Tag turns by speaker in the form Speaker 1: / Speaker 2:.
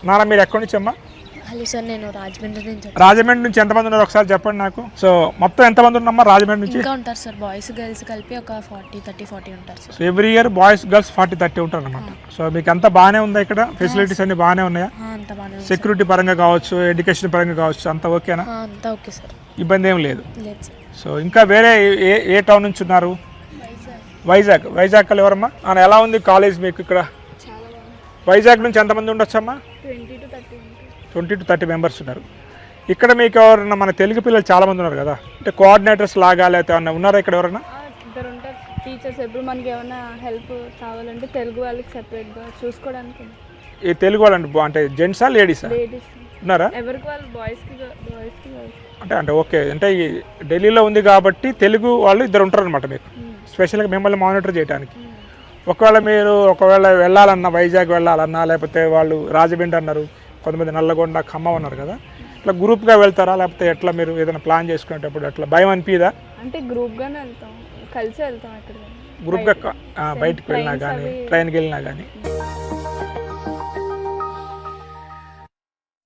Speaker 1: నాన్న మీరు ఎక్కడి నుంచి అమ్మా?
Speaker 2: హలో సార్, నేను రాజమండ్రి నుంచి.
Speaker 1: రాజమండ్రి నుంచి ఎంతమంది ఉన్నారు ఒకసారి చెప్పండి నాకు. సో మొత్తం ఎంతమంది ఉన్నామ్మా రాజమండ్రి నుంచి?
Speaker 2: ఇంకా ఉంటారు సార్, బాయ్స్ గర్ల్స్ కలిపి ఒక 40 ఉంటారు sir.
Speaker 1: So every year boys girls 40-30 ఉంటారు అనమాట. సో మీకు అంతా బాగానే ఉందా ఇక్కడ? ఫెసిలిటీస్ అన్ని బాగానే ఉన్నాయా?
Speaker 2: అంత బాగానే
Speaker 1: సెక్యూరిటీ పరంగా కావచ్చు, ఎడ్యుకేషన్ పరంగా కావచ్చు, అంతా ఓకేనా?
Speaker 2: అంతా ఓకే సార్,
Speaker 1: ఇబ్బంది ఏం లేదు.
Speaker 2: లేదు సార్.
Speaker 1: సో ఇంకా వేరే ఏ టౌన్ నుంచి ఉన్నారు? వైజాగ్లో ఎవరమ్మా? ఎలా ఉంది కాలేజ్ మీకు ఇక్కడ? వైజాగ్ నుంచి ఎంతమంది ఉండొచ్చమ్మా? 20 to 30 మెంబర్స్ ఉన్నారు. ఇక్కడ మీకు ఎవరన్నా మన తెలుగు పిల్లలు చాలా మంది ఉన్నారు కదా, అంటే కోఆర్డినేటర్స్ లాగా లేకపోతే ఏమన్నా ఉన్నారా ఇక్కడ ఎవరన్నా?
Speaker 3: ఇద్దరు ఉంటారు టీచర్స్. ఎప్పుడు మనకి ఏమైనా హెల్ప్ కావాలంటే తెలుగు వాళ్ళకి సెపరేట్గా చూసుకోవడానికి.
Speaker 1: ఈ తెలుగు వాళ్ళు అంటే జెంట్సా లేడీసా
Speaker 3: లేడీస్
Speaker 1: ఉన్నారా?
Speaker 3: ఎవరికి వాళ్ళు బాయ్స్కి
Speaker 1: అంటే ఓకే, అంటే ఈ ఢిల్లీలో ఉంది కాబట్టి తెలుగు వాళ్ళు ఇద్దరు ఉంటారు అనమాట మీకు స్పెషల్గా మిమ్మల్ని మానిటర్ చేయడానికి. ఒకవేళ వెళ్ళాలన్నా, వైజాగ్ వెళ్ళాలన్నా, లేకపోతే వాళ్ళు రాజమండ్రి అన్నారు, కొంతమంది నల్లగొండ, ఖమ్మం ఉన్నారు కదా, ఇట్లా గ్రూప్గా వెళ్తారా లేకపోతే ఎట్లా? మీరు ఏదైనా ప్లాన్ చేసుకునేటప్పుడు ఎట్లా భయం అనిపిదా?
Speaker 3: అంటే గ్రూప్గానే వెళ్తాం, కలిసి వెళ్తాం. ఎక్కడ
Speaker 1: గ్రూప్గా బయటకు వెళ్ళినా కానీ, ట్రైన్కి వెళ్ళినా కానీ